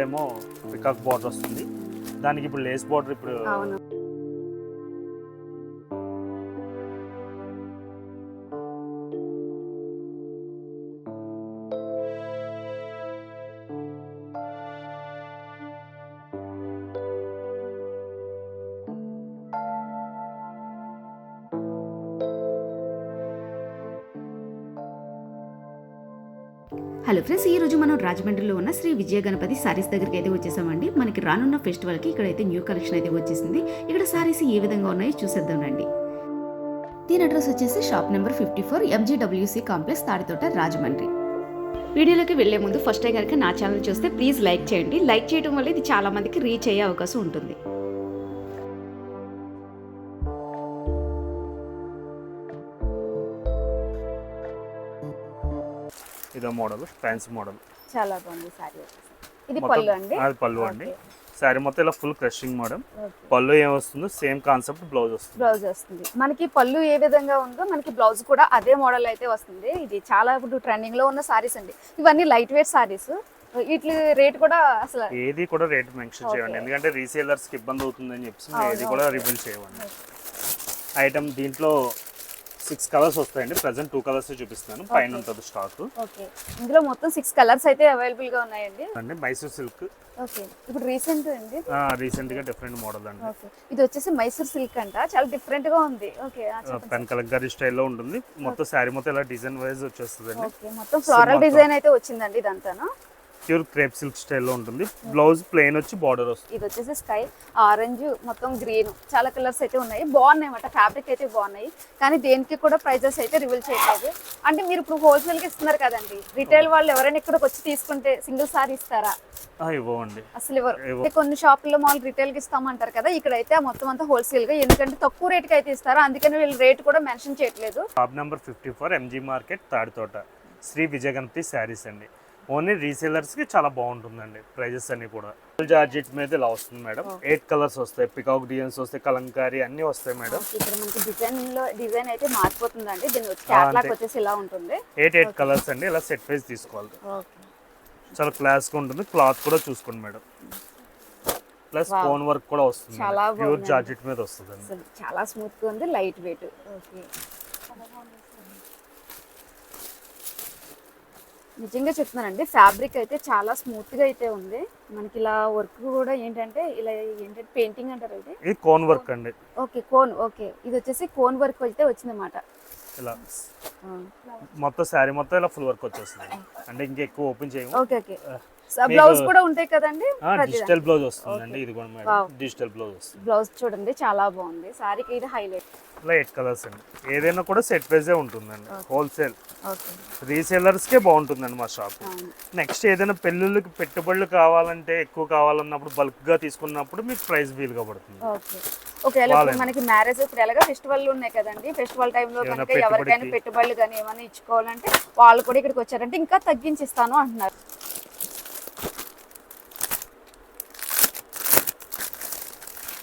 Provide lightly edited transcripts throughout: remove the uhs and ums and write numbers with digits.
ఏమో peacock border వస్తుంది, దానికి ఇప్పుడు లేస్ బార్డర్ ఇప్పుడు హలో ఫ్రెండ్స్, ఈ రోజు మనం రాజమండ్రిలో ఉన్న శ్రీ విజయ గణపతి సారీస్ దగ్గరికి అయితే వచ్చేసామండి. మనకి రానున్న ఫెస్టివల్కి ఇక్కడైతే న్యూ కలెక్షన్ అయితే వచ్చేసింది. ఇక్కడ సారీస్ ఏ విధంగా ఉన్నాయో చూసేద్దాం రండి. దీని అడ్రస్ వచ్చేసి shop number 54 MGWC complex, Tadithota, Rajahmundry. వీడియోలోకి వెళ్లే ముందు ఫస్ట్ టైం కనుక నా ఛానల్ చూస్తే ప్లీజ్ లైక్ చేయండి. లైక్ చేయడం వల్ల ఇది చాలా మందికి రీచ్ అయ్యే అవకాశం ఉంటుంది. ఇదో మోడల్, ఫ్యాన్సీ మోడల్, చాలా బాగుంది సారీ. ఇది పళ్ళు అండి, అది పళ్ళు అండి. సారీ మొత్తం ఇలా ఫుల్ క్రషింగ్ మోడల్. పళ్ళు ఏమొస్తుందో సేమ్ కాన్సెప్ట్ బ్లౌజ్ వస్తుంది. బ్లౌజ్ వస్తుంది మనకి. పళ్ళు ఏ విధంగా ఉందో మనకి బ్లౌజ్ కూడా అదే మోడల్ అయితే వస్తుంది. ఇది చాలా ఇప్పుడు ట్రెండింగ్ లో ఉన్న సారీస్ అండి. ఇవన్నీ లైట్ వెయిట్ సారీస్. వీటి రేట్ కూడా అసలు ఏది కూడా రేట్ మెన్షన్ చేయండి, ఎందుకంటే రీసేలర్స్ కి ఇబ్బంది అవుతుందని చెప్పి ఏది కూడా రివీల్ చేయండి. ఐటమ్ దీంట్లో 6 కలర్స్ వస్తాయండి. ప్రెసెంట్ 2 కలర్స్ చూపిస్తున్నాను, పైన ఉంటుంది స్టాక్. ఓకే, ఇందులో మొత్తం 6 కలర్స్ అయితే అవైలబుల్ గా ఉన్నాయండి. అండి మైసూర్ సిల్క్. ఓకే, ఇప్పుడు రీసెంట్ అండి, రీసెంట్ గా డిఫరెంట్ మోడల్ అండి. ఓకే, ఇది వచ్చేసి మైసూర్ సిల్క్ అంట, చాలా డిఫరెంట్ గా ఉంది. ఓకే, పెన్ కలంకారీ స్టైల్లో ఉంటుంది. మొత్తం శారీ మొత్తం ఇలా డిజైన్ వైజ్ వచ్చేస్తుంది. ఓకే, మొత్తం ఫ్లోరల్ డిజైన్ అయితే వచ్చిందండి. ఇదంతాను ప్యూర్ క్రేప్ సిల్క్ స్టైల్లో ఉంటుంది. బ్లౌజ్ ప్లెయిన్ వచ్చి బార్డర్ వస్తుంది. ఇది వచ్చేసి స్కై ఆరెంజ్, మొత్తం గ్రీన్, చాలా కలర్స్ అయితే ఉన్నాయి. బాగున్నాయి అన్నమాట, ఫ్యాబ్రిక్ అయితే బాగున్నాయి. కానీ దేనికి కూడా ప్రైజెస్ అయితే రివీల్ చేయలేదు. అంటే మీరు ఇప్పుడు హోల్సేల్ కి ఇస్తున్నారు కదండి, రిటైల్ వాళ్ళు ఎవరైనా ఇక్కడికి వచ్చి తీసుకుంటే సింగిల్ సారీ ఇస్తారా? ఇవ్వండి, అసలు ఎవరు. కొన్ని షాపుల్లో మామూలు రిటైల్ కి ఇస్తామంటారు కదా, ఇక్కడైతే మొత్తం అంతా హోల్సేల్ గా, ఎందుకంటే తక్కువ రేట్ కి అయితే ఇస్తారు. అందుకని వీళ్ళు రేట్ కూడా మెన్షన్ చేయట్లేదు. Shop number 54 MG market, Tadithota, Shri Vijaya Ganapathi sarees అండి. ఓన్లీ రీసేలర్స్ కి చాలా బాగుంటుందండి. ప్రైజెస్ అన్ని కూడా జార్జెట్ మీద ఇలా వస్తుంది మేడం. 8 కలర్స్ వస్తాయి, పికాక్ డిజైన్స్ వస్తాయి, కలంకారీ అన్ని వస్తాయి మేడం. ఇక్కడ మనకి డిజైన్ అయితే మారిపోతుందండి. దీని వచ్చి క్యాట్లాగ్ వచ్చేసి ఇలా ఉంటుంది. 8 కలర్స్ అండి. ఇలా సెట్ వైజ్ తీసుకోవాలి. చాలా క్లాస్ గా ఉంటుంది. క్లాత్ కూడా చూసుకోండి మేడం. ప్లస్ స్టోన్ వర్క్ కూడా వస్తుంది. ప్యూర్ జార్జెట్ మీద వస్తుంది. చాలా స్మూత్ గా ఉంది, లైట్ వెయిట్. ఓకే, నిజంగా చెప్తున్నానండి, ఫ్యాబ్రిక్ అయితే చాలా స్మూత్ గా అయితే ఉంది. మనకి ఇలా వర్క్ కూడా ఏంటంటే ఇలా ఏంటంటే పెయింటింగ్ అంటారు. ఇది కోన్ వర్క్ అండి. Okay, cone. ఓకే, ఇది వచ్చేసి కోన్ వర్క్ అయితే వచ్చిందన్నమాట. ఇలా మొత్తం శారీ మొత్తం ఇలా ఫుల్ వర్క్ వచ్చేస్తుంది. అంటే ఇంకా ఎక్కువ ఓపెన్ చేయము. ఓకే, ఓకే, బ్లౌజ్ కూడా ఉంటాయి కదండి. డిజిటల్ బ్లౌజ్ వస్తుందండి. ఇది కూడా మేడం డిజిటల్ బ్లౌజ్ వస్తుంది. బ్లౌజ్ చూడండి చాలా బాగుంది. సారీకి ఇది హైలైట్. 8 కలర్స్ అండి. ఏదైనా కూడా సెట్ వైజే ఉంటుందండి. హోల్సేల్ రీసేలర్స్ కే బాగుంటుందండి మా షాప్. నెక్స్ట్ ఏదైనా పెళ్ళిళ్ళకి పెట్టుబడులు కావాలంటే, ఎక్కువ కావాలన్నప్పుడు బల్క్ గా తీసుకున్నప్పుడు మీకు ప్రైస్ వీలుగా పడుతుంది. ఓకే, మనకి మ్యారేజ్ ఇప్పుడు ఎలాగా ఫెస్టివల్ ఉన్నాయి కదండి, ఫెస్టివల్ టైంలో కనుక ఎవరికైనా పెట్టుబడులు కానీ ఏమైనా ఇచ్చుకోవాలంటే వాళ్ళు కూడా ఇక్కడికి వచ్చారంటే ఇంకా తగ్గించి ఇస్తాను అంటున్నారు.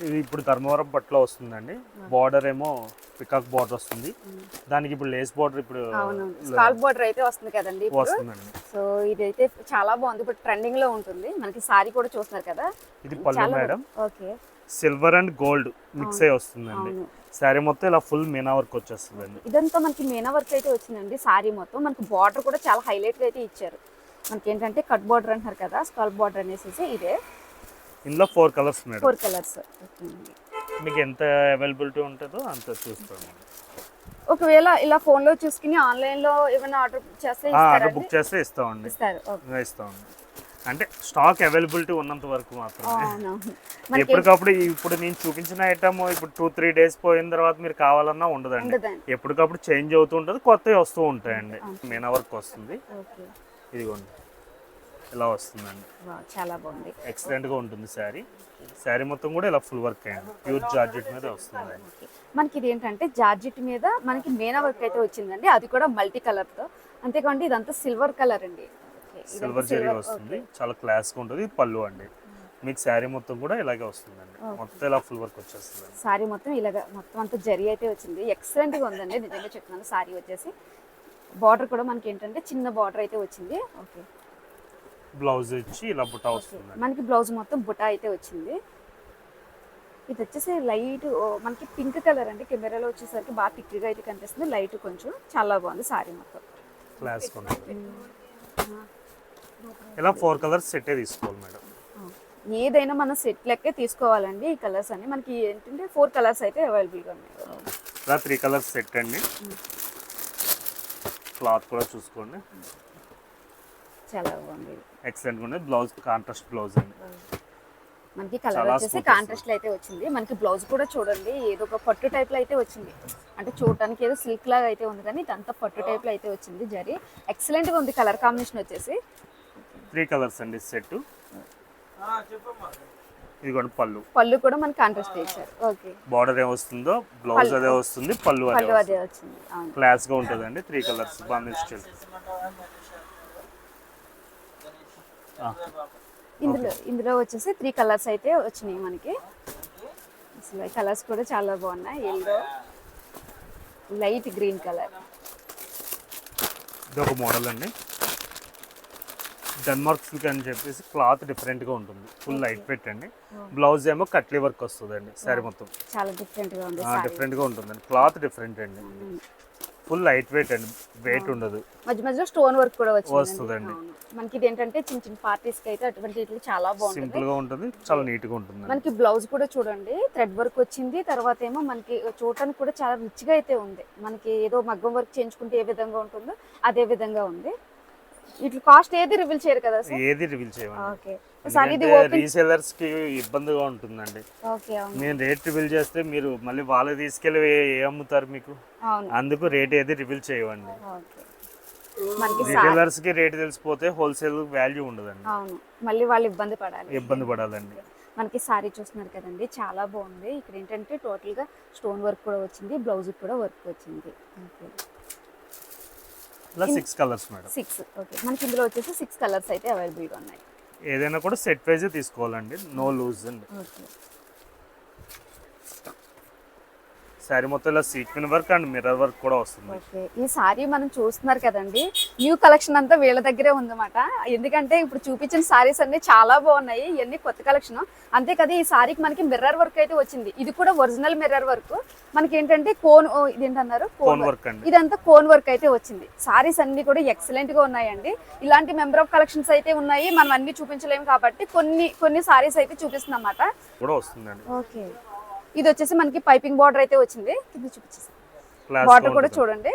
ఇది ఇప్పుడు ధర్మవరం పట్టులో వస్తుందండి. బార్డర్ ఏమో పికాక్ బార్డర్ వస్తుంది, దానికి ఇప్పుడు లేస్ బార్డర్ ఇప్పుడు స్కాల్ప్ బార్డర్ అయితే వస్తుంది కదండి వస్తుందండి. సో ఇదైతే చాలా బాగుంది, ఇప్పుడు ట్రెండింగ్ లో ఉంటుంది. మనకి సారీ కూడా చూస్తున్నారు కదా. ఇది పళ్ళు madam. Okay, silver and gold mix అయ్యి వస్తుందండి. సారీ మొత్తం ఇలా ఫుల్ మీనా వర్క్ వచ్చేస్తుందండి. ఇదంతా మనకి మీనా వర్క్ అయితే వచ్చిందండి. సారీ మొత్తం మనకి బార్డర్ కూడా చాలా హైలైట్ గా అయితే ఇచ్చారు. మనకి ఏంటంటే కట్ బార్డర్ అంటారు కదా, స్కాల్ప్ బార్డర్ అనేసి ఇదే. ఇందులో 4 కలర్స్ మేడం. 4 కలర్స్. మీకు ఎంత అవైలబిలిటీ ఉంటుందో అంత చూస్తాము. ఒకవేళ ఇలా ఫోన్ లో చూసుకుని ఆన్లైన్ లో ఏమైనా ఆర్డర్ చేస్తే బుక్ చేస్తే ఇస్తామండి. ఇస్తామండి. అంటే స్టాక్ అవైలబిలిటీ ఉన్నంత వరకు మాత్రమే. ఎప్పటికప్పుడు ఇప్పుడు నేను చూపించిన ఐటమ్ ఇప్పుడు 2-3 డేస్ పోయిన తర్వాత మీరు కావాలన్నా ఉండదండి. ఎప్పటికప్పుడు చేంజ్ అవుతూ ఉంటుంది, కొత్తవి వస్తూ ఉంటాయండి. మీనా వర్క్ వస్తుంది. ఇదిగోండి ఇలా వస్తుందండి. చాలా బాగుంది, ఎక్సలెంట్ గా ఉంటుంది శారీ. శారీ మొత్తం కూడా ఇలా ఫుల్ వర్క్ అయ్యింది. ప్యూర్ జార్జెట్ మీద వస్తుంది. మనకి ఇది ఏంటంటే జార్జెట్ మీద మనకి మీనా వర్క్ అయితే వచ్చిందండి, అది కూడా మల్టీ కలర్ తో. అంతేకాండి ఇదంతా సిల్వర్ కలర్ అండి. సిల్వర్ జరీ వస్తుంది, చాలా క్లాస్ గా ఉంటుంది. పళ్ళు అండి. మీకు శారీ మొత్తం కూడా ఇలాగే వస్తుందండి. మొత్తం ఇలా ఫుల్ వర్క్ వచ్చేస్తుంది. శారీ మొత్తం ఇలాగా మొత్తం అంతా జరీ అయితే వచ్చింది. ఎక్సలెంట్ గా ఉందండి, నిజంగా చెప్తున్నాను. శారీ వచ్చేసి బార్డర్ కూడా మనకి ఏంటంటే చిన్న బార్డర్ అయితే వచ్చింది. ఓకే, బ్లౌజ్ ఇచ్చి ఇలా బుట్ట వస్తుంది. మనకి బ్లౌజ్ మొత్తం బుటా అయితే వచ్చింది. ఇది వచ్చేసి లైట్ మనకి పింక్ కలర్ అండి. కెమెరాలో వచ్చేసరికి బాగా థిక్గా అయితే కనిపిస్తుంది. లైట్ కొంచెం చాలా బాగుంది సారీ మొత్తం. క్లాస్ ఇలా 4 కలర్స్ సెట్టే తీసుకోవాలి మేడం. ఏదైనా మనం సెట్ లెక్కే తీసుకోవాలండి. ఈ కలర్స్ అన్ని మనకి ఏంటంటే 4 కలర్స్ అయితే అవైలబుల్గా ఉన్నాయి. ఇలా 3 కలర్స్ సెట్ అండి. క్లాత్ కూడా చూసుకోండి, చాలా బాగుంది. ఎక్సలెంట్ ఉంది. బ్లౌజ్ కాంట్రాస్ట్ బ్లౌజ్ అండి. మనకి కలర్ వచ్చేసి కాంట్రాస్ట్ లో అయితే వచ్చింది. మనకి బ్లౌజ్ కూడా చూడండి ఏదో ఒక పట్టు టైప్ లో అయితే వచ్చింది. అంటే చూడటానికి ఏదో సిల్క్ లాగా అయితే ఉంది, కానీ ఇదంతా పట్టు టైప్ లో అయితే వచ్చింది. జరీ ఎక్సలెంట్ గా ఉంది. కలర్ కాంబినేషన్ వచ్చేసి 3 కలర్స్ అండి సెట్. ఇది కూడా పళ్ళు కూడా మనకి కాంట్రాస్ట్ ఇచ్చారు. ఓకే, బార్డర్ ఏ వస్తుందో బ్లౌజ్ అదే వస్తుంది, పళ్ళు అదే వచ్చింది. క్లాస్ గా ఉంటుందండి. 3 కలర్స్ బాంబే స్టైల్. ఇందులో వచ్చేసి 3 కలర్స్ అయితే వచ్చినాయి మనకి. అసలు ఈ కలర్స్ కూడా చాలా బాగున్నాయి. Yellow, light green colour. ఇది ఒక మోడల్ అండి. డెన్మార్క్ సిల్క్ అని చెప్పేసి క్లాత్ డిఫరెంట్ గా ఉంటుంది. ఫుల్ లైట్ వెయిట్ అండి. బ్లౌజ్ ఏమో కట్లీ వర్క్ వస్తుందండి. సారీ మొత్తం చాలా డిఫరెంట్ గా ఉంది. డిఫరెంట్ గా ఉంటుందండి. క్లాత్ డిఫరెంట్ అండి. ఫుల్ లైట్ వెయిట్ అండి, వెయిట్ ఉండదు. మధ్య మధ్యలో స్టోన్ వర్క్ కూడా వస్తుందండి. మనకి ఇది ఏంటంటే చిన్న చిన్న పార్టీస్ కి అయితే అటువంటి చాలా బాగుంటుంది. సింపుల్ గా ఉంటుంది, చాలా నీట్ గా ఉంటుంది. మనకి బ్లౌజ్ కూడా చూడండి థ్రెడ్ వర్క్ వచ్చింది. తర్వాత ఏమో మనకి చూడటానికి కూడా చాలా రిచ్ గా అయితే ఉంది. మనకి ఏదో మగ్గం వర్క్ చేయించుకుంటే ఏ విధంగా ఉంటుందో అదే విధంగా ఉంది. ఇట్లా కాస్ట్ ఏది రివీల్ చేయరు కదా సార్? ఏది రివీల్ చేయమండి. ఓకే, రీసెల్లర్స్ కి ఇబ్బందిగా ఉంటుందండి. నేను రేట్ రివీల్ చేస్తే మీరు మళ్ళీ వాళ్ళు తీసుకెళ్ళి ఏ అమ్ముతారు మీకు? అందుకు రేట్ ఏది రివీల్ చేయవండి. రీటైలర్స్ కి రేట్ తెలిసిపోతే హోల్సేల్ వాల్యూ ఉండదండి. అవును, మళ్ళీ వాళ్ళు ఇబ్బంది పడాలండి. మనకి సారీ చూస్తున్నారు కదండి, చాలా బాగుంది. ఇక్కడ ఏంటంటే టోటల్ గా స్టోన్ వర్క్ కూడా వచ్చింది, బ్లౌజ్ కూడా వర్క్ వచ్చింది. ఇలా 6 కలర్స్ మేడం. 6. ఓకే, మనకి ఇందులో వచ్చేసి 6 కలర్స్ అయితే అవైలబుల్ గా ఉన్నాయి. ఏదైనా కూడా సెట్ వైజ్ తీసుకోవాలండి, నో లూజ్ అండి. ఓకే, సారీ మొత్తం ఇలా sequin work and mirror work కూడా వస్తుంది. ఓకే, ఈ సారీ మనం చూస్తున్నారు కదండి, న్యూ కలెక్షన్ అంతా వీళ్ళ దగ్గరే ఉందన్నమాట. ఎందుకంటే ఇప్పుడు చూపించిన సారీస్ అన్ని చాలా బాగున్నాయి. ఇవన్నీ కొత్త కలెక్షన్. అంతే కదా, ఈ సారీకి మనకి మిర్రర్ వర్క్ అయితే వచ్చింది. ఇది కూడా ఒరిజినల్ మిర్రర్ వర్క్. మనకి ఏంటంటే ఇదేంటన్నారు కోన్ వర్క్ అండి. ఇదంతా కోన్ వర్క్ అయితే వచ్చింది. సారీస్ అన్ని కూడా ఎక్సలెంట్ గా ఉన్నాయండి. ఇలాంటి మెంబర్ ఆఫ్ కలెక్షన్స్ అయితే ఉన్నాయి. మనం అన్ని చూపించలేము కాబట్టి కొన్ని సారీస్ అయితే చూపిస్తుంది అన్నమాట. కూడా వస్తుందండి. ఓకే, ఇది వచ్చేసి మనకి పైపింగ్ బార్డర్ అయితే వచ్చింది. కింద చూపించేసి బార్డర్ కూడా చూడండి.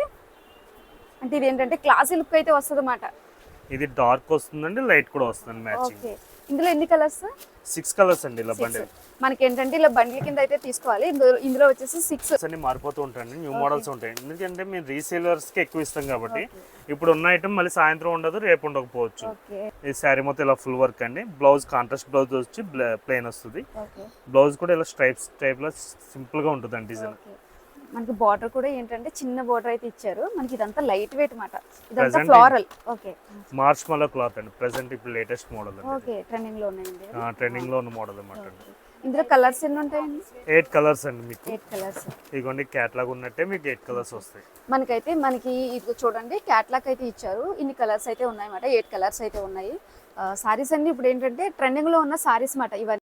అంటే ఇది ఏంటంటే క్లాసీ లుక్ అయితే వస్తుంది అన్నమాట. ఇది డార్క్ వస్తుందండి, లైట్ కూడా వస్తుంది మ్యాచింగ్. ఓకే, ఇందులో ఎన్ని కలర్స్? 6 కలర్స్ అండి. ఇలా బండిల్ మనకి ఏంటంటే ఇలా బండిల్ కింద అయితే తీసుకోవాలి. ఇందులో వచ్చేసి 6 అన్ని మారిపోతూ ఉంటాయండి, న్యూ మోడల్స్ ఉంటాయి. ఎందుకంటే మేము రీసేలర్స్ కి ఎక్కువ ఇస్తాం కాబట్టి ఇప్పుడు ఉన్న ఐటమ్ మళ్ళీ సాయంత్రం ఉండదు, రేపు ఉండకపోవచ్చు. ఈ శారీ మొత్తం ఇలా ఫుల్ వర్క్ అండి. బ్లౌజ్ కాంట్రాస్ట్ బ్లౌజ్ వచ్చి ప్లెయిన్ వస్తుంది. బ్లౌజ్ కూడా ఇలా స్ట్రైప్స్ టైప్ లో సింపుల్ గా ఉంటుంది అండి డిజైన్. మనకి బార్డర్ కూడా ఏంటంటే చిన్న బార్డర్ అయితే ఇచ్చారు. మనకి ఇదంతా లైట్ వెయిట్ మాట. ఇదంతా ఫ్లోరల్. ఓకే, మార్చ్ మళ్ళీ క్లాత్ అండి. ప్రెసెంట్ ఇప్పుడు లేటెస్ట్ మోడల్ అండి. ఓకే, ట్రెండింగ్ లో ఉన్నాయండి. ట్రెండింగ్ లో ఉన్న మోడల్ అన్నమాట. ఇందులో కలర్స్ ఎన్ని ఉంటాయండి? 8 కలర్స్ అండి. మీకు 8 కలర్స్. ఇదిగోండి క్యాటలాగ్ ఉన్నట్టే మీకు 8 కలర్స్ వస్తాయి. మనకి ఇది చూడండి క్యాటలాగ్ అయితే ఇచ్చారు. ఇన్ని కలర్స్ అయితే ఉన్నాయి మాట. 8 కలర్స్ అయితే ఉన్నాయి. సారీస్ అన్ని ఇప్పుడు ఏంటంటే ట్రెండింగ్ లో ఉన్న సారీస్ మాట ఇవన్నీ.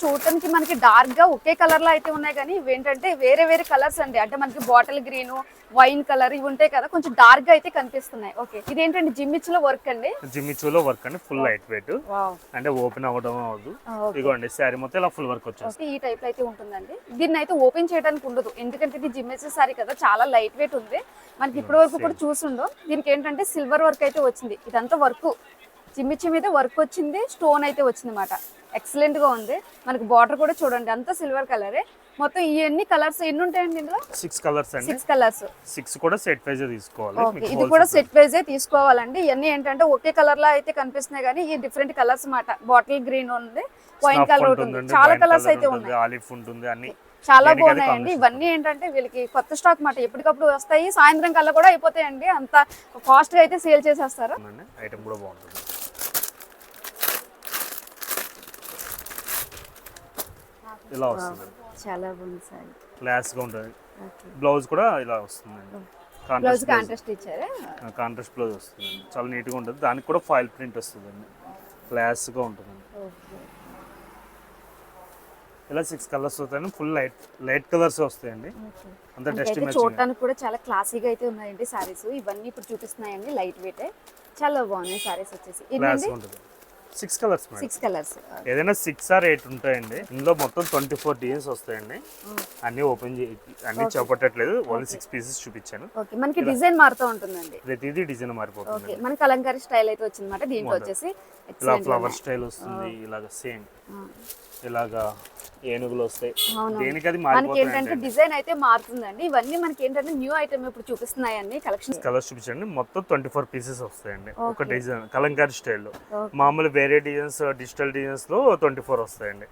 చూడటానికి మనకి డార్క్ గా ఒకే కలర్ లో అయితే ఉన్నాయి, కానీ ఇవేంటంటే వేరే వేరే కలర్స్ అండి. అంటే మనకి బాటిల్ గ్రీన్, వైన్ కలర్ ఇవి ఉంటాయి కదా, కొంచెం డార్క్ గా అయితే కనిపిస్తున్నాయి. ఓకే, ఇదేంటండి జిమ్మిచ్చులో వర్క్ అండి. జిమ్మిచ్చులో వర్క్ అండి, ఫుల్ లైట్ వెయిట్. అంటే ఓపెన్ అవ్వడం అవ్వదు. ఇదిగోండి శారీ మొత్తం ఇలా ఫుల్ వర్క్ వచ్చేస్తుంది. ఈ టైప్ లో అయితే ఉంటుందండి. దీన్ని అయితే ఓపెన్ చేయడానికి ఉండదు, ఎందుకంటే ఇది జిమ్మిచ్చు సారీ కదా, చాలా లైట్ వెయిట్ ఉంది. మనకి ఇప్పటి వరకు కూడా చూస్తుండో. దీనికి ఏంటంటే సిల్వర్ వర్క్ అయితే వచ్చింది. ఇదంతా వర్క్ జిమ్మిచ్చి మీద వర్క్ వచ్చింది, స్టోన్ అయితే వచ్చింది అన్నమాట. ఎక్సలెంట్ గా ఉంది. మనకి బార్డర్ కూడా చూడండి అంతా సిల్వర్ కలరే. మొత్తం ఈ ఎన్ని కలర్స్ ఎన్ని ఉంటాయండి ఇందులో? 6 కలర్స్ అండి. 6 కలర్స్. 6 కూడా సెట్ వైజ్ తీసుకోవాలి. ఇది కూడా సెట్ వైజ్ తీసుకోవాలండి. ఇవన్నీ ఏంటంటే ఒకే కలర్ లా అయితే కనిపిస్తున్నాయి, కానీ ఈ డిఫరెంట్ కలర్స్ మాట. బాటిల్ గ్రీన్ ఉంది, వైన్ కలర్ ఉంటుంది, చాలా కలర్స్ అయితే ఉన్నాయి. ఆలివ్ ఉంటుంది, అన్ని చాలా బాగున్నాయండి. ఇవన్నీ ఏంటంటే వీళ్ళకి కొత్త స్టాక్ మాట, ఎప్పటికప్పుడు వస్తాయి. సాయంత్రం కల్లా కూడా అయిపోతాయండి. అంత కాస్ట్ గా అయితే సేల్ చేసేస్తారు. ఐటమ్ కూడా బాగుంటుంది. ఇలా వస్తుంది, చాలా బాగుంది సారీ. క్లాస్ గా ఉంటుంది. బ్లౌజ్ కూడా ఇలా వస్తుందండి, బ్లౌజ్ కాంట్రాస్ట్ ఇచ్చారా? కాంట్రాస్ట్ బ్లౌజ్ వస్తుంది, చాలా నీట్గా ఉంటుంది. దానికి కూడా ఫాయిల్ ప్రింట్ వస్తుందండి, క్లాస్గా ఉంటుందండి. ఇలా 6 కలర్స్ వస్తాయండి, ఫుల్ లైట్ కలర్స్ వస్తాయండి. అంత డస్ట్ చూడటానికి కూడా చాలా క్లాసీగా అయితే ఉన్నాయండి సారీస్. ఇవన్నీ ఇప్పుడు చూపిస్తున్నాయండి లైట్ వెయిట్, చాలా బాగున్నాయి సారీస్ వచ్చేసి. క్లాస్గా ఉంటుంది. 6 కలర్స్ మేడం, 6 కలర్స్, ఏదైనా 6 or 8 ఉంటాయండి. ఇందులో మొత్తం 24 డిజైన్స్ వస్తాయండి. అన్ని ఓపెన్ అన్ని చెప్పట్లేదు, ఓన్లీ 6 పీసెస్ చూపించాను. ఓకే, మనకి డిజైన్ మారుతూ ఉంటుందండి, ప్రతిదీ డిజైన్ మారిపోతుంది. ఓకే, మనకి కలంకారీ స్టైల్ అయితే వచ్చిందన్నమాట. దీంట్లో వచ్చేసి ఇలా ఫ్లవర్ స్టైల్ వస్తుంది, ఇలాగ సేమ్ ఇలాగా ఏనుగులు వస్తాయి. దేనికి అది మనకి ఏంటంటే డిజైన్ అయితే మారుతుందండి. ఇవన్నీ మనకి ఏంటంటే న్యూ ఐటమ్ ఇప్పుడు చూపిస్తున్నాయండి కలెక్షన్. కలర్స్ చూపించండి, మొత్తం 24 పీసెస్ వస్తాయండి. ఒక డిజైన్ కలంకారీ స్టైల్లో, మామూలు వేరే డిజైన్స్ డిజిటల్ డిజైన్స్ లో 24 వస్తాయండి.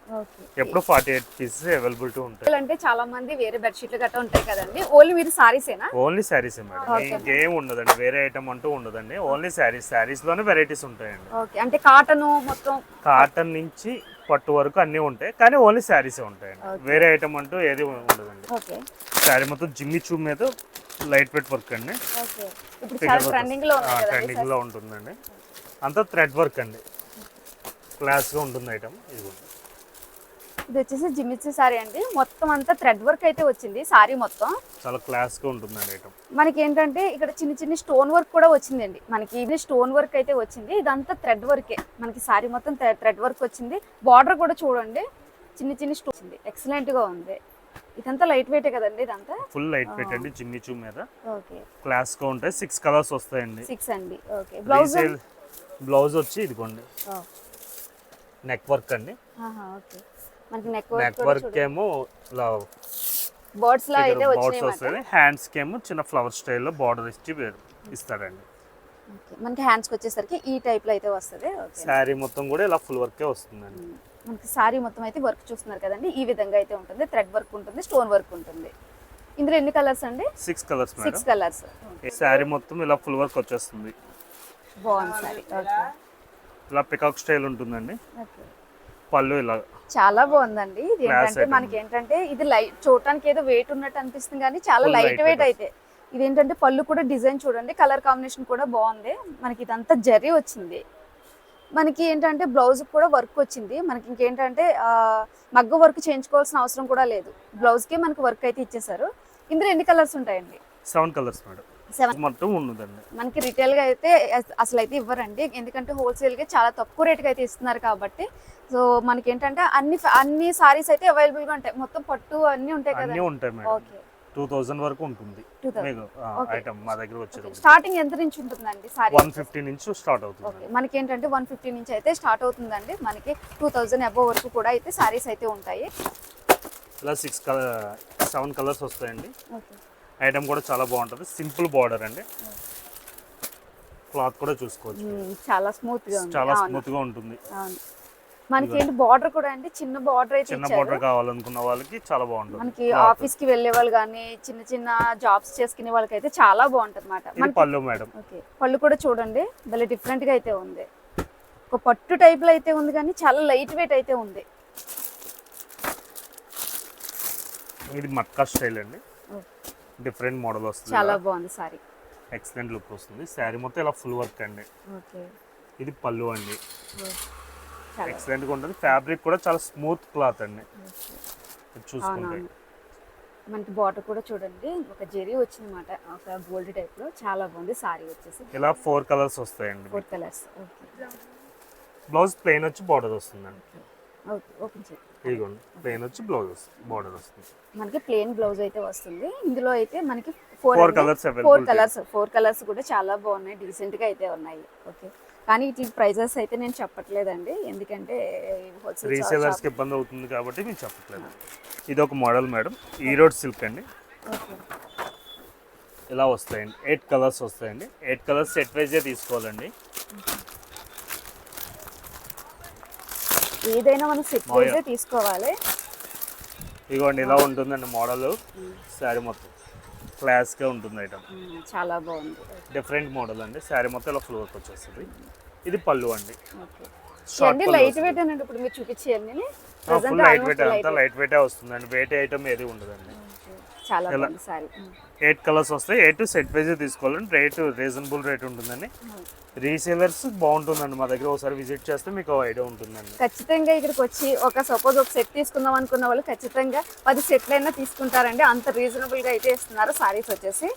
ఎప్పుడు 48 పీసెస్ అవైలబిలిటీ ఉంటాయి. అంటే చాలా మంది వేరే బెడ్షీట్లు గట్రా ఉంటాయి కదండి, ఓన్లీ మీరు సారీసేనా? ఓన్లీ సారీసే మేడం, ఇంకేం ఉండదండి, వేరే ఐటమ్ అంటూ ఉండదండి. ఓన్లీ సారీస్ లోనే వెరైటీస్ ఉంటాయండి. ఓకే, అంటే కాటన్ మొత్తం కాటన్ నుంచి పట్టు వరకు అన్నీ ఉంటాయి, కానీ ఓన్లీ శారీసే ఉంటాయండి. వేరే ఐటమ్ అంటూ ఏది ఉండదండి. శారీ మొత్తం జిమ్మి చూ మీద లైట్ వెయిట్ వర్క్ అండి, ట్రెండింగ్ లో ఉంటుందండి. అంతా థ్రెడ్ వర్క్ అండి, క్లాస్ గా ఉంటుంది ఐటమ్. ఇది వచ్చేసి జిమ్మిచూ సారీ అండి, మొత్తం అంతా థ్రెడ్ వర్క్ అయితే వచ్చింది సారీ మొత్తం, చాలా క్లాస్ గా ఉంటుందండి ఐటమ్. మనకి ఏంటంటే ఇక్కడ చిన్న చిన్న స్టోన్ వర్క్ కూడా వచ్చిందండి. మనకి ఇది స్టోన్ వర్క్ అయితే వచ్చింది, ఇదంతా థ్రెడ్ వర్కే. మనకి సారీ మొత్తం థ్రెడ్ వర్క్ వచ్చింది. బార్డర్ కూడా చూడండి, చిన్న చిన్న స్టోన్ వచ్చింది, ఎక్సలెంట్ గా ఉంది. ఇదంతా లైట్ వెయిట్ కదండి, ఇదంతా ఫుల్ లైట్ వెయిట్ అండి, జిమ్మి చూ మీద. ఓకే, క్లాస్ గా ఉంటాయి. 6 కలర్స్ వస్తాయండి. 6 అండి. ఓకే, బ్లౌజ్ వచ్చి ఇదిగోండి నెక్ వర్క్ అండి. ఓకే, మనకి నెక్ వర్క్ ఏమో ఇలా బర్డ్స్ లా అయితే వచ్చాయి. హ్యాండ్స్ కేమో చిన్న ఫ్లవర్ స్టైల్ లో బార్డర్ ఇచ్చి ఇస్తారండి. మనకి హ్యాండ్స్ కి వచ్చేసరికి ఈ టైప్ లో అయితే వస్తుంది. సారీ మొత్తం కూడా ఇలా ఫుల్ వర్కే వస్తుందండి. మనకి సారీ మొత్తం అయితే వర్క్ చూస్తున్నారు కదండి, ఈ విధంగా అయితే ఉంటుంది. థ్రెడ్ వర్క్ ఉంటుంది, స్టోన్ వర్క్ ఉంటుంది. ఇందులో ఎన్ని కలర్స్ అండి? 6 కలర్స్ మేడం. 6 కలర్స్. సారీ మొత్తం ఇలా ఫుల్ వర్క్ వచ్చేస్తుంది. బాగుంది సారీ. ఓకే, ఇలా పికాక్ స్టైల్ ఉంటుందండి. పళ్ళు ఇలా చాలా బాగుందండి. ఇది ఏంటంటే మనకి ఏంటంటే ఇది లైట్ చూడటానికి ఏదో వెయిట్ ఉన్నట్టు అనిపిస్తుంది, కానీ చాలా లైట్ వెయిట్ అయితే. ఇది ఏంటంటే పళ్ళు కూడా డిజైన్ చూడండి, కలర్ కాంబినేషన్ కూడా బాగుంది. మనకి ఇదంతా జరీ వచ్చింది. మనకి ఏంటంటే బ్లౌజ్ కూడా వర్క్ వచ్చింది. మనకి ఇంకేంటంటే మగ్గ వర్క్ చేయించుకోవాల్సిన అవసరం కూడా లేదు, బ్లౌజ్కి మనకి వర్క్ అయితే ఇచ్చేసారు. ఇందులో ఎన్ని కలర్స్ ఉంటాయండి? 7 కలర్స్ మేడం. 7 మొత్తం ఉన్నదండి. మనకి రిటైల్ గా అయితే అసలు అయితే ఇవ్వరండి, ఎందుకంటే హోల్సేల్ గా చాలా తక్కువ రేట్కి అయితే ఇస్తున్నారు కాబట్టి. సో మనకి ఏంటంటే అన్ని సారీస్ అయితే అవైలబుల్ గా ఉంటాయి, మొత్తం పట్టు అన్ని ఉంటాయి కదా. అన్ని ఉంటాయి మేడం. ఓకే, 2000 వరకు ఉంటుంది ఐటమ్ మా దగ్గర వచ్చేది. స్టార్టింగ్ ఎంత నుంచి ఉంటుందండి సారీ? 150 నుంచి స్టార్ట్ అవుతుంది. ఓకే, మనకి ఏంటంటే 150 నుంచి అయితే స్టార్ట్ అవుతుందండి. మనకి 2000 అబోవ్ వరకు కూడా అయితే సారీస్ అయితే ఉంటాయి. ఇలా 7 కలర్స్ వస్తాయండి. ఐటమ్ కూడా చాలా బాగుంటుంది, సింపుల్ బార్డర్ అండి. క్లాత్ కూడా చూసుకోవచ్చు, చాలా స్మూత్ గా ఉంది, చాలా స్మూత్ గా ఉంటుంది. మనకి ఏంటి బార్డర్ కూడా అండి, చిన్న బార్డర్ అయితే చిన్న బార్డర్ కావాలనుకున్న వాళ్ళకి చాలా బాగుంటుంది. మనకి ఆఫీస్ కి వెళ్ళే వాళ్ళు కానీ చిన్న చిన్న జాబ్స్ చేసుకునే వాళ్ళకి అయితే చాలా బాగుంటుంది అన్నమాట. పళ్ళు మేడం. ఓకే, పళ్ళు కూడా చూడండి భలే డిఫరెంట్ గా అయితే ఉంది, ఒక పట్టు టైప్ లో అయితే ఉంది, కానీ చాలా లైట్ వెయిట్ అయితే ఉంది. ఇది మట్కా స్టైల్ అండి, డిఫరెంట్ మోడల్ వస్తుంది, చాలా బాగుంది సారీ, ఎక్సలెంట్ లుక్ వస్తుంది. సారీ మొత్తం ఇలా ఫుల్ వర్క్ అండి. ఓకే, ఇది పళ్ళు అండి, ఎక్సలెంట్ గా ఉంటుంది. ఫ్యాబ్రిక్ కూడా చాలా స్మూత్ క్లాత్ అండి, చూసుకుంటే. మనకి బార్డర్ కూడా చూడండి ఒక జెరీ వచ్చిందన్నమాట, ఒక గోల్డ్ టైప్ లో, చాలా బాగుంది సారీ వచ్చేసి. ఇలా 4 కలర్స్ వస్తాయండి. 4 కలర్స్. ఓకే, బ్లౌజ్ ప్లెయిన్ వచ్చి బార్డర్ వస్తుందండి. ఓకే, ఓపెన్ చేయండి. ఇదిగోండి ప్లెయిన్ వచ్చి బ్లౌజ్ బార్డర్ వస్తుంది. మనకి ప్లెయిన్ బ్లౌజ్ అయితే వస్తుంది. ఇందులో అయితే మనకి 4 కలర్స్ అవైలబుల్. 4 కలర్స్ కూడా చాలా బాగున్నాయి, డీసెంట్ గా అయితే ఉన్నాయి. ఓకే, కానీ వీటి ప్రైజెస్ అయితే నేను చెప్పట్లేదండి, ఎందుకంటే రీసేలర్స్ కి ఇబ్బంది అవుతుంది కాబట్టి నేను చెప్పట్లేదు. ఇది ఒక మోడల్ మేడం, ఈరోడ్ సిల్క్ అండి. ఇలా వస్తాయండి, 8 కలర్స్ వస్తాయండి. 8 కలర్స్ సెట్ వైజే తీసుకోవాలండి. ఏదైనా మనం సెట్ వైజే తీసుకోవాలి. ఇదిగోండి ఇలా ఉంటుందండి మోడల్. శారీ మొత్తం క్లాస్ గా ఉంటుంది ఐటమ్, చాలా బాగుంది, డిఫరెంట్ మోడల్ అండి. శారీ మొత్తం ఇలా ఫుల్ వర్క్ వచ్చేస్తుంది. ఇది పళ్ళు అండి. లైట్ వెయిట్ అండి, ఇప్పుడు మీరు చూపించేయండి. లైట్ వెయిట్ అంతా లైట్ వెయిటే వస్తుందండి, వెయిట్ ఐటమ్ ఏది ఉండదండి. చాలా ఎలా? బాగుంది సారీ 8 కలర్స్ వస్తాయి. 8 సెట్ వైజ్ తీసుకోవాలండి. రేటు రీజనబుల్ రేట్ ఉంటుందండి. రీసేలర్స్ బాగుంటుందండి, మా దగ్గర ఒకసారి విజిట్ చేస్తే మీకు ఐడియా ఉంటుందండి. ఖచ్చితంగా ఇక్కడికి వచ్చి సపోజ్ ఒక సెట్ తీసుకుందాం అనుకున్న వాళ్ళు ఖచ్చితంగా 10 సెట్లు అయినా తీసుకుంటారండి. అంత రీజనబుల్ గా అయితే ఇస్తున్నారు సారీస్ వచ్చేసి.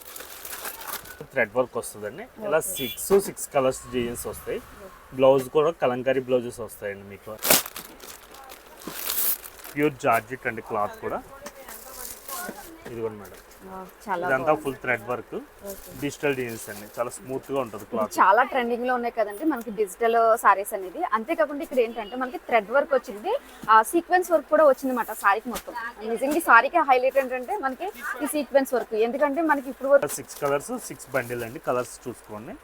థ్రెడ్ వర్క్ వస్తుందండి. ఇలా 6 కలర్స్ డిజైన్స్ వస్తాయి. బ్లౌజ్ కూడా కలంకారీ బ్లౌజెస్ వస్తాయండి మీకు. ప్యూర్ జార్జెట్ అండి క్లాత్ కూడా. ఇదిగోండి మేడం, చాలా ఇదంతా full thread work, digital designs అండి. చాలా స్మూత్ గా ఉంటుంది క్లాత్. చాలా ట్రెండింగ్ లో ఉన్నాయి కదండి మనకి డిజిటల్ సారీస్ అనేది. అంతేకాకుండా ఇక్కడ ఏంటంటే మనకి థ్రెడ్ వర్క్ వచ్చింది, సీక్వెన్స్ వర్క్ కూడా వచ్చింది అన్నమాట సారీకి మొత్తం. నిజంగా ఈ సారీకి హైలైట్ ఏంటంటే మనకి ఈ సీక్వెన్స్ వర్క్. ఎందుకంటే మనకి ఇప్పుడు వరకు 6 కలర్స్ 6 బండిల్ అండి. కలర్స్ చూసుకోండి.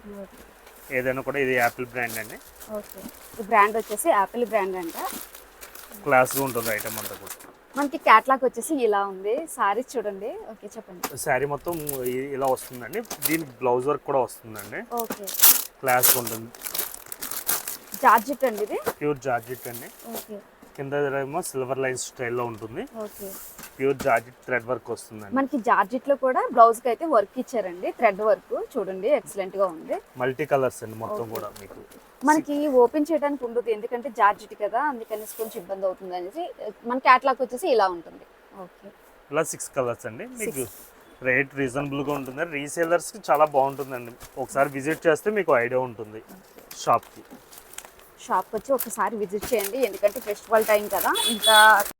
ఏదైనా కూడా ఇది యాపిల్ బ్రాండ్ అండి. ఓకే, ఈ బ్రాండ్ వచ్చేసి యాపిల్ బ్రాండ్ అంట. క్లాస్గా ఉంటుంది ఐటమ్ అంతా కూడా. మనకి క్యాట్లాగ్ వచ్చేసి ఇలా ఉంది. సారీస్ చూడండి. ఓకే చెప్పండి. శారీ మొత్తం ఇలా వస్తుందండి. దీనికి బ్లౌజ్ వర్క్ కూడా వస్తుందండి. ఓకే, క్లాస్గా ఉంటుంది. జార్జెట్ అండి ఇది. ప్యూర్ జార్జెట్ అండి. ఓకే కింద ఏమో సిల్వర్ లైన్స్ స్టైల్లో ఉంటుంది. Okay, pure georgette thread work వస్తుందండి. మనకి జార్జెట్ లో కూడా బ్లౌజ్ కి అయితే వర్క్ ఇచ్చారండి, థ్రెడ్ వర్క్ చూడండి ఎక్సలెంట్ గా ఉంది. మల్టీ కలర్స్ అండి మొత్తం కూడా మీకు. మనకి ఓపెన్ చేయడానికి ఉండదు ఎందుకంటే జార్జెట్ కదా, అందుకని కొంచెం ఇబ్బంది అవుతుంది అనేసి. మన క్యాట్లాగ్ వచ్చేసి ఇలా ఉంటుంది. ఓకే, ఇలా 6 కలర్స్ అండి మీకు. రేట్ రీజనబుల్గా ఉంటుంది. రీసేలర్స్కి చాలా బాగుంటుందండి. ఒకసారి విజిట్ చేస్తే మీకు ఐడియా ఉంటుంది షాప్కి. షాప్కి వచ్చి ఒకసారి విజిట్ చేయండి, ఎందుకంటే ఫెస్టివల్ టైం కదా, ఇంకా